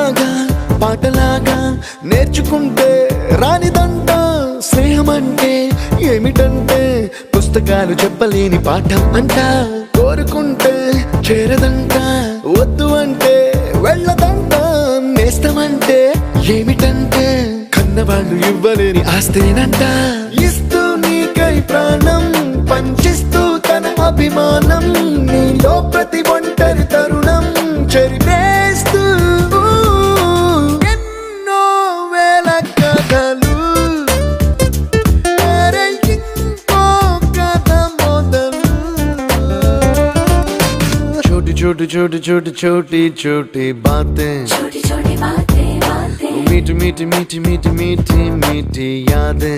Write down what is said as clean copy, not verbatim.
ఆటలాగా పాటలాగా నేర్చుకుంటే రానిదంట స్నేహం అంటే ఏమిటంటే పుస్తకాలు చెప్పలేని పాఠం అంట కోరుకుంటే చేరదంట వద్దు అంటే వెళ్ళదంట నేస్తమంటే ఏమిటంటే కన్నవాళ్ళు ఇవ్వలేని ఆస్తేనంట ఇస్తూ నీకై ప్రాణం పంచిస్తూ తన అభిమానం నీలో ప్రతి ఒంటరి తరుణం చెరిపేస్తూ ఎన్నో వేల కథలు ఇంకో కథ మొదలు छोटी छोटी छोटी छोटी छोटी बातें मीठी मीठी मीठी मीठी मीठी मीठी यादें